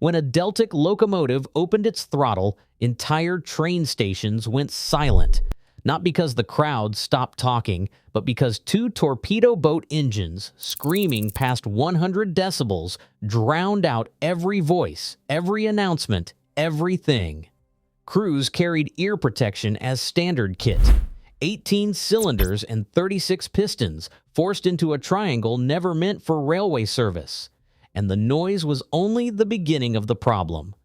When a Deltic locomotive opened its throttle, entire train stations went silent. Not because the crowd stopped talking, but because two torpedo boat engines, screaming past 100 decibels, drowned out every voice, every announcement, everything. Crews carried ear protection as standard kit. 18 cylinders and 36 pistons forced into a triangle never meant for railway service. And the noise was only the beginning of the problem.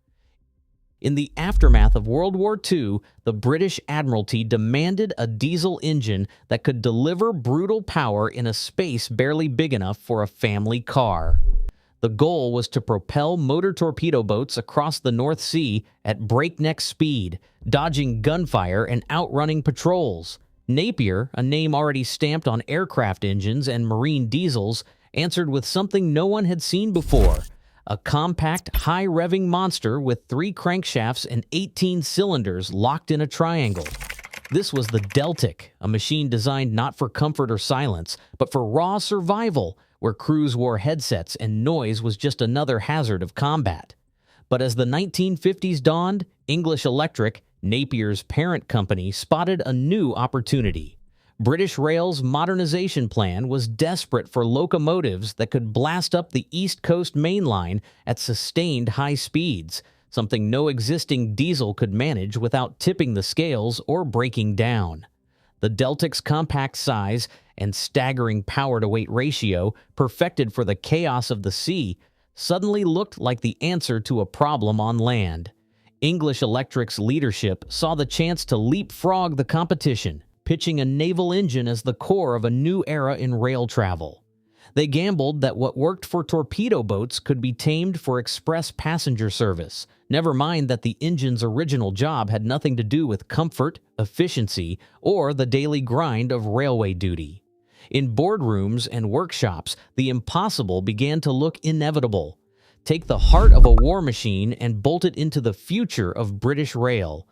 In the aftermath of World War II, the British Admiralty demanded a diesel engine that could deliver brutal power in a space barely big enough for a family car. The goal was to propel motor torpedo boats across the North Sea at breakneck speed, dodging gunfire and outrunning patrols. Napier, a name already stamped on aircraft engines and marine diesels, answered with something no one had seen before: a compact, high-revving monster with 3 crankshafts and 18 cylinders locked in a triangle. This was the Deltic, a machine designed not for comfort or silence, but for raw survival, where crews wore headsets and noise was just another hazard of combat. But as the 1950s dawned, English Electric, Napier's parent company, spotted a new opportunity. British Rail's modernization plan was desperate for locomotives that could blast up the East Coast main line at sustained high speeds, something no existing diesel could manage without tipping the scales or breaking down. The Deltic's compact size and staggering power-to-weight ratio, perfected for the chaos of the sea, suddenly looked like the answer to a problem on land. English Electric's leadership saw the chance to leapfrog the competition, pitching a naval engine as the core of a new era in rail travel. They gambled that what worked for torpedo boats could be tamed for express passenger service, never mind that the engine's original job had nothing to do with comfort, efficiency, or the daily grind of railway duty. In boardrooms and workshops, the impossible began to look inevitable. Take the heart of a war machine and bolt it into the future of British rail.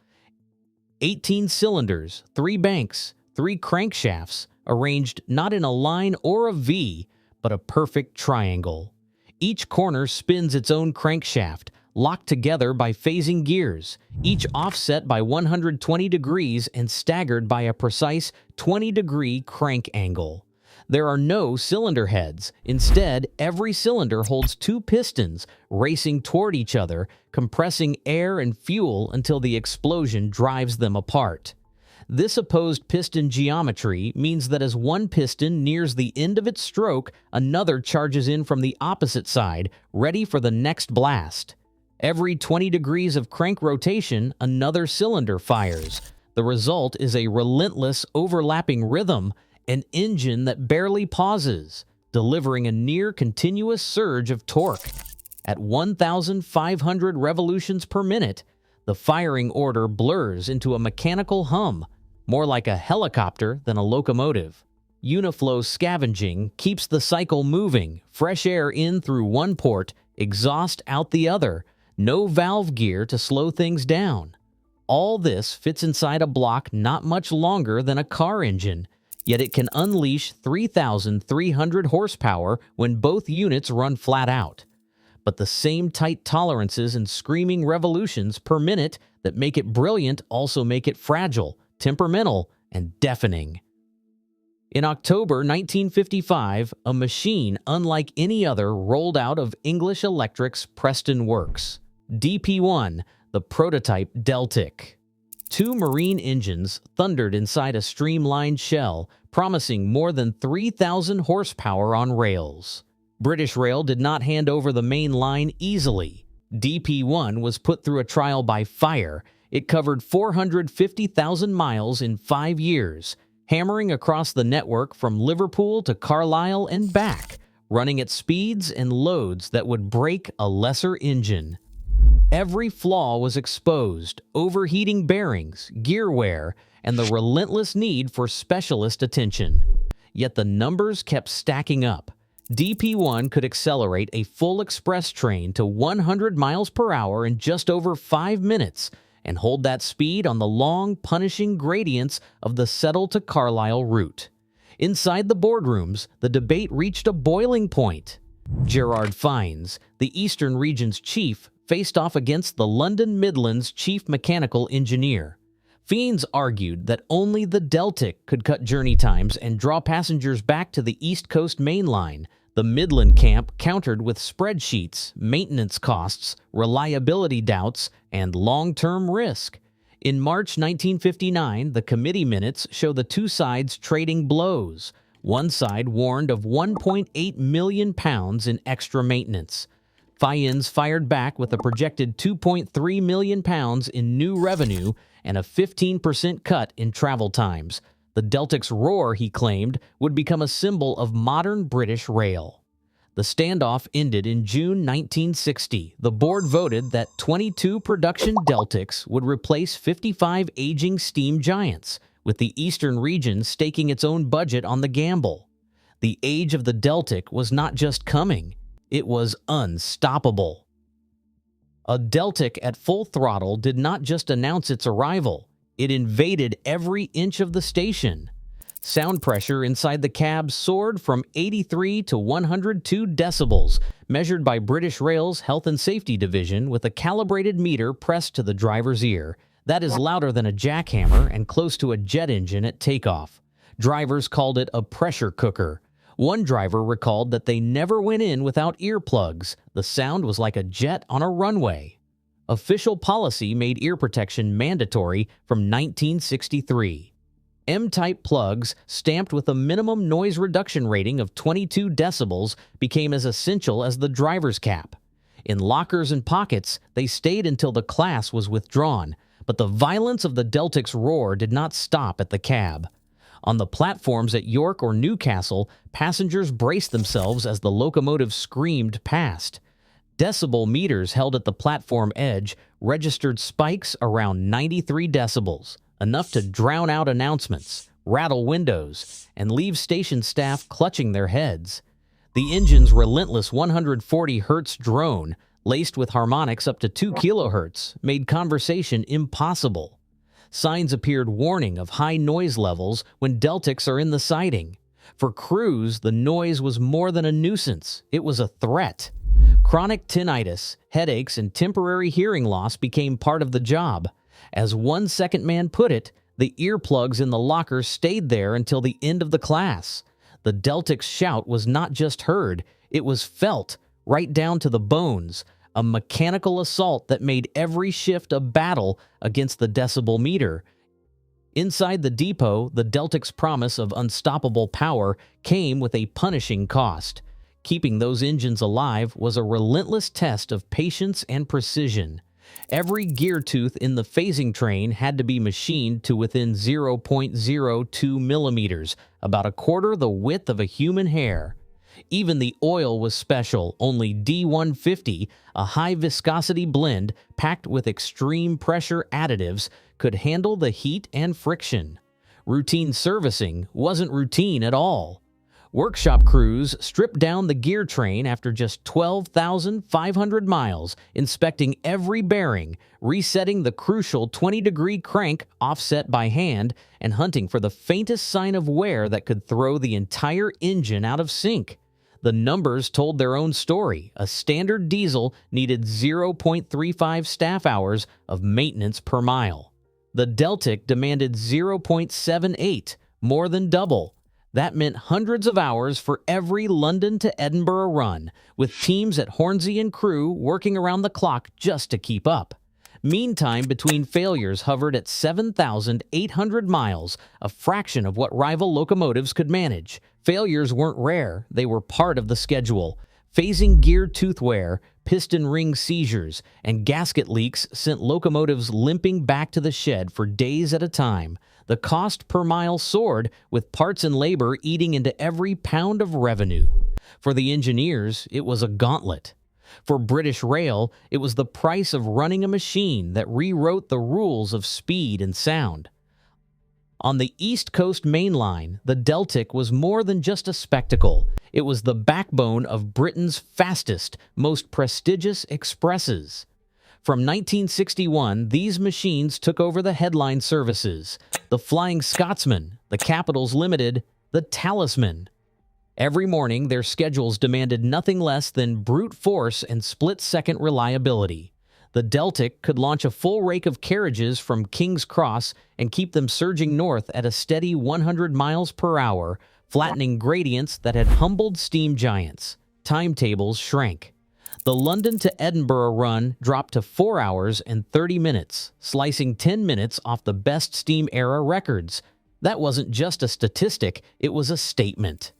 18 cylinders, 3 banks, 3 crankshafts, arranged not in a line or a V, but a perfect triangle. Each corner spins its own crankshaft, locked together by phasing gears, each offset by 120 degrees and staggered by a precise 20-degree crank angle. There are no cylinder heads. Instead, every cylinder holds 2 pistons racing toward each other, compressing air and fuel until the explosion drives them apart. This opposed piston geometry means that as one piston nears the end of its stroke, another charges in from the opposite side, ready for the next blast. Every 20 degrees of crank rotation, another cylinder fires. The result is a relentless, overlapping rhythm, an engine that barely pauses, delivering a near-continuous surge of torque. At 1,500 revolutions per minute, the firing order blurs into a mechanical hum, more like a helicopter than a locomotive. Uniflow scavenging keeps the cycle moving, fresh air in through one port, exhaust out the other, no valve gear to slow things down. All this fits inside a block not much longer than a car engine, yet it can unleash 3,300 horsepower when both units run flat out. But the same tight tolerances and screaming revolutions per minute that make it brilliant also make it fragile, temperamental, and deafening. In October 1955, a machine unlike any other rolled out of English Electric's Preston Works. DP1, the prototype Deltic. 2 marine engines thundered inside a streamlined shell, promising more than 3,000 horsepower on rails. British Rail did not hand over the main line easily. DP1 was put through a trial by fire. It covered 450,000 miles in 5 years, hammering across the network from Liverpool to Carlisle and back, running at speeds and loads that would break a lesser engine. Every flaw was exposed: overheating bearings, gear wear, and the relentless need for specialist attention. Yet the numbers kept stacking up. DP1 could accelerate a full express train to 100 miles per hour in just over 5 minutes and hold that speed on the long, punishing gradients of the Settle to Carlisle route. Inside the boardrooms, the debate reached a boiling point. Gerard Fines, the Eastern Region's chief, faced off against the London Midland's chief mechanical engineer. Fiends argued that only the Deltic could cut journey times and draw passengers back to the East Coast Main Line. The Midland camp countered with spreadsheets, maintenance costs, reliability doubts, and long-term risk. In March 1959, the committee minutes show the two sides trading blows. One side warned of £1.8 million in extra maintenance. Fiends fired back with a projected £2.3 million in new revenue and a 15% cut in travel times. The Deltic's roar, he claimed, would become a symbol of modern British rail. The standoff ended in June 1960. The board voted that 22 production Deltics would replace 55 aging steam giants, with the eastern region staking its own budget on the gamble. The age of the Deltic was not just coming, it was unstoppable. A Deltic at full throttle did not just announce its arrival, it invaded every inch of the station. Sound pressure inside the cab soared from 83 to 102 decibels, measured by British Rail's Health and Safety Division with a calibrated meter pressed to the driver's ear. That is louder than a jackhammer and close to a jet engine at takeoff. Drivers called it a pressure cooker. One driver recalled that they never went in without earplugs. The sound was like a jet on a runway. Official policy made ear protection mandatory from 1963. M-type plugs, stamped with a minimum noise reduction rating of 22 decibels, became as essential as the driver's cap. In lockers and pockets, they stayed until the class was withdrawn, but the violence of the Deltic's roar did not stop at the cab. On the platforms at York or Newcastle, passengers braced themselves as the locomotive screamed past. Decibel meters held at the platform edge registered spikes around 93 decibels, enough to drown out announcements, rattle windows, and leave station staff clutching their heads. The engine's relentless 140 Hz drone, laced with harmonics up to 2 kHz, made conversation impossible. Signs appeared warning of high noise levels when Deltics are in the siding. For crews, the noise was more than a nuisance, it was a threat. Chronic tinnitus, headaches, and temporary hearing loss became part of the job. As one second man put it, the earplugs in the locker stayed there until the end of the class. The Deltic's shout was not just heard, it was felt, right down to the bones, a mechanical assault that made every shift a battle against the decibel meter. Inside the depot, the Deltic's promise of unstoppable power came with a punishing cost. Keeping those engines alive was a relentless test of patience and precision. Every gear tooth in the phasing train had to be machined to within 0.02 millimeters, about a quarter the width of a human hair. Even the oil was special, only D150, a high-viscosity blend packed with extreme pressure additives, could handle the heat and friction. Routine servicing wasn't routine at all. Workshop crews stripped down the gear train after just 12,500 miles, inspecting every bearing, resetting the crucial 20-degree crank offset by hand, and hunting for the faintest sign of wear that could throw the entire engine out of sync. The numbers told their own story. A standard diesel needed 0.35 staff hours of maintenance per mile. The Deltic demanded 0.78, more than double. That meant hundreds of hours for every London to Edinburgh run, with teams at Hornsey and Crewe working around the clock just to keep up. Mean time between failures hovered at 7,800 miles, a fraction of what rival locomotives could manage. Failures weren't rare, they were part of the schedule. Phasing gear tooth wear, piston ring seizures, and gasket leaks sent locomotives limping back to the shed for days at a time. The cost per mile soared, with parts and labor eating into every pound of revenue. For the engineers, it was a gauntlet. For British Rail, it was the price of running a machine that rewrote the rules of speed and sound. On the East Coast Main Line, the Deltic was more than just a spectacle. It was the backbone of Britain's fastest, most prestigious expresses. From 1961, these machines took over the headline services: the Flying Scotsman, the Capitals Limited, the Talisman. Every morning, their schedules demanded nothing less than brute force and split-second reliability. The Deltic could launch a full rake of carriages from King's Cross and keep them surging north at a steady 100 miles per hour, flattening gradients that had humbled steam giants. Timetables shrank. The London to Edinburgh run dropped to 4 hours and 30 minutes, slicing 10 minutes off the best steam era records. That wasn't just a statistic, it was a statement.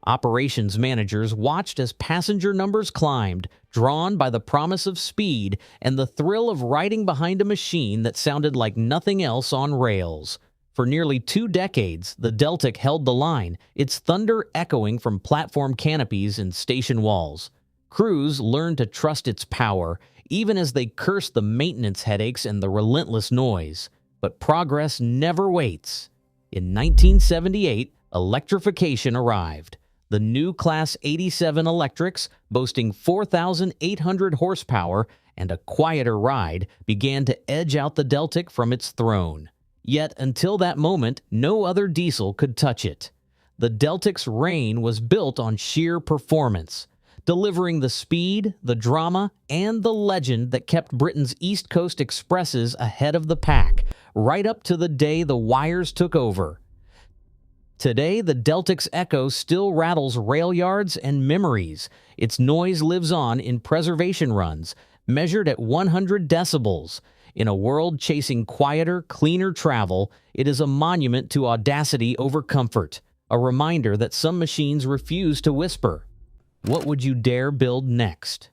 Operations managers watched as passenger numbers climbed, drawn by the promise of speed and the thrill of riding behind a machine that sounded like nothing else on rails. For nearly 2 decades, the Deltic held the line, its thunder echoing from platform canopies and station walls. Crews learned to trust its power, even as they cursed the maintenance headaches and the relentless noise. But progress never waits. In 1978, electrification arrived. The new Class 87 electrics, boasting 4,800 horsepower and a quieter ride, began to edge out the Deltic from its throne. Yet, until that moment, no other diesel could touch it. The Deltic's reign was built on sheer performance, delivering the speed, the drama, and the legend that kept Britain's East Coast expresses ahead of the pack, right up to the day the wires took over. Today, the Deltic's echo still rattles rail yards and memories. Its noise lives on in preservation runs, measured at 100 decibels. In a world chasing quieter, cleaner travel, it is a monument to audacity over comfort, a reminder that some machines refuse to whisper. What would you dare build next?